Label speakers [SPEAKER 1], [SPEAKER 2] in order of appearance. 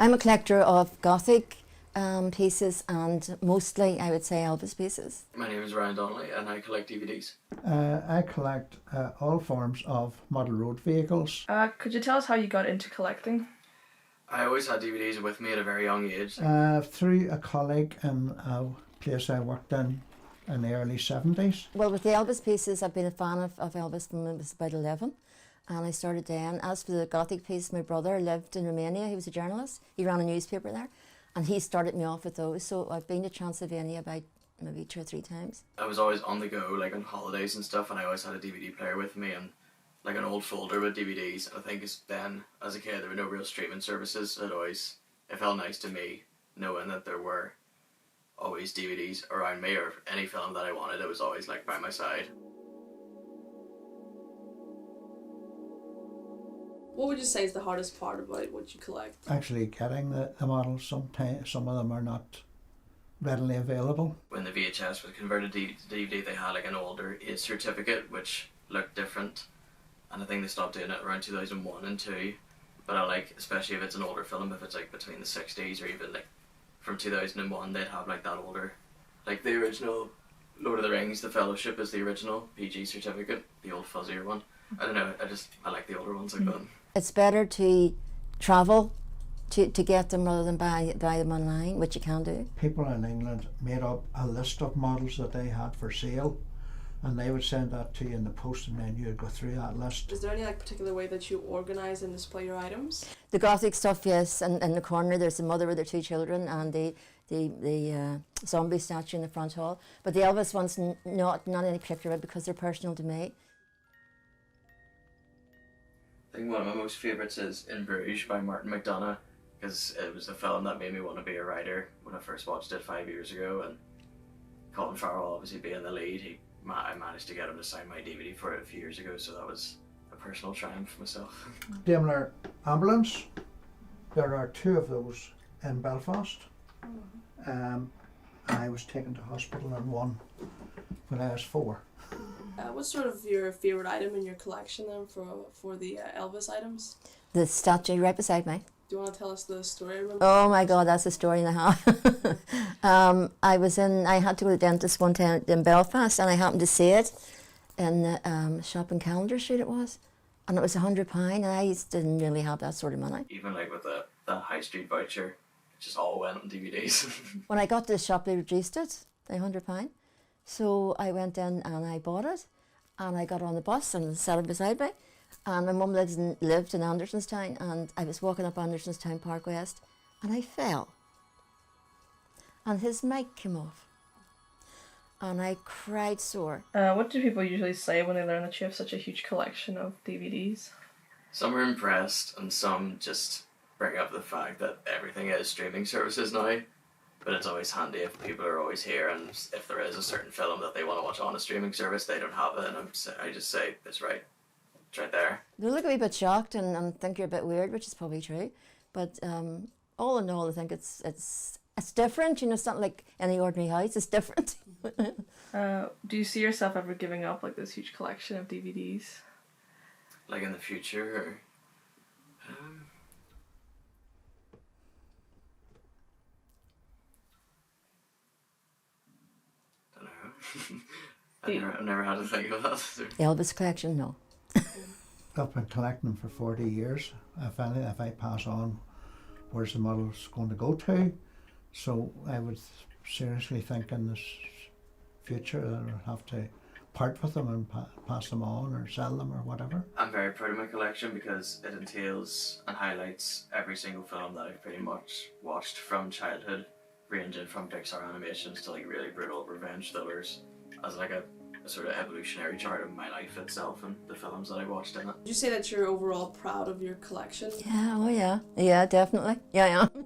[SPEAKER 1] I'm a collector of Gothic pieces and mostly, I would say, Elvis pieces.
[SPEAKER 2] My name is Ryan Donnelly and I collect DVDs.
[SPEAKER 3] I collect all forms of model road vehicles.
[SPEAKER 4] Could you tell us how you got into collecting?
[SPEAKER 2] I always had DVDs with me at a very young age.
[SPEAKER 3] Through a colleague in a place I worked in the early 70s.
[SPEAKER 1] Well, with the Elvis pieces, I've been a fan of Elvis from I was about 11. And I started then. As for the Gothic piece, my brother lived in Romania. He was a journalist. He ran a newspaper there. And he started me off with those. So I've been to Transylvania about maybe 2 or 3 times.
[SPEAKER 2] I was always on the go, like on holidays and stuff, and I always had a DVD player with me and like an old folder with DVDs. I think then, as a kid, there were no real streaming services. It felt nice to me knowing that there were always DVDs around me, or any film that I wanted, it was always like by my side.
[SPEAKER 5] What would you say is the hardest part about what you collect?
[SPEAKER 3] Actually getting the models, sometimes some of them are not readily available.
[SPEAKER 2] When the VHS was converted to DVD, they had like an older age certificate which looked different, and I think they stopped doing it around 2001 and 2. But I like, especially if it's an older film, if it's like between the 60s or even like from 2001, they'd have like that older, like the original Lord of the Rings, The Fellowship is the original PG certificate, the old fuzzier one. I don't know, I like the older ones like that.
[SPEAKER 1] It's better to travel to get them rather than buy them online, which you can do.
[SPEAKER 3] People in England made up a list of models that they had for sale, and they would send that to you in the post, and then you'd go through that list.
[SPEAKER 5] Is there any particular way that you organise and display your items?
[SPEAKER 1] The Gothic stuff, yes, and in the corner there's a mother with her 2 children and the zombie statue in the front hall. But the Elvis ones, not any particular way, because they're personal to me.
[SPEAKER 2] I think one of my most favourites is In Bruges by Martin McDonagh, because it was a film that made me want to be a writer when I first watched it 5 years ago, and Colin Farrell obviously being the lead, I managed to get him to sign my DVD for it a few years ago, so that was a personal triumph for myself.
[SPEAKER 3] Daimler ambulance, there are 2 of those in Belfast. I was taken to hospital in one when I was 4.
[SPEAKER 5] What's sort of your favourite item in your collection then for the Elvis items?
[SPEAKER 1] The statue right beside me.
[SPEAKER 5] Do you want to tell us the story?
[SPEAKER 1] Oh my God, that's a story and a half. I had to go to the dentist one time in Belfast, and I happened to see it in the shop in Calendar Street it was, and it was £100, and I didn't really have that sort of money.
[SPEAKER 2] Even like with the high street voucher, it just all went on DVDs.
[SPEAKER 1] When I got to the shop, they reduced it by £100. So I went in and I bought it, and I got on the bus and sat it beside me. And my mum lived in Andersonstown, and I was walking up Andersonstown Park West, and I fell. And his mic came off. And I cried sore.
[SPEAKER 4] What do people usually say when they learn that you have such a huge collection of DVDs?
[SPEAKER 2] Some are impressed, and some just bring up the fact that everything is streaming services now. But it's always handy if people are always here, and if there is a certain film that they want to watch on a streaming service, they don't have it, and I just say, it's right there.
[SPEAKER 1] They look a wee bit shocked and think you're a bit weird, which is probably true. But all in all, I think it's different. You know, it's not like any ordinary house. It's different.
[SPEAKER 4] Do you see yourself ever giving up like this huge collection of DVDs?
[SPEAKER 2] Like in the future, or... I've never had to think of that.
[SPEAKER 1] The Elvis collection, no.
[SPEAKER 3] I've been collecting them for 40 years. If I pass on, where's the models going to go to? So I would seriously think in this future that I'll have to part with them and pass them on or sell them or whatever.
[SPEAKER 2] I'm very proud of my collection because it entails and highlights every single film that I've pretty much watched from childhood, ranging from Pixar animations to like really brutal revenge thrillers, as like a sort of evolutionary chart of my life itself and the films that I watched in it.
[SPEAKER 5] Would you say that you're overall proud of your collection?
[SPEAKER 1] Yeah, oh yeah. Yeah, definitely. Yeah, yeah.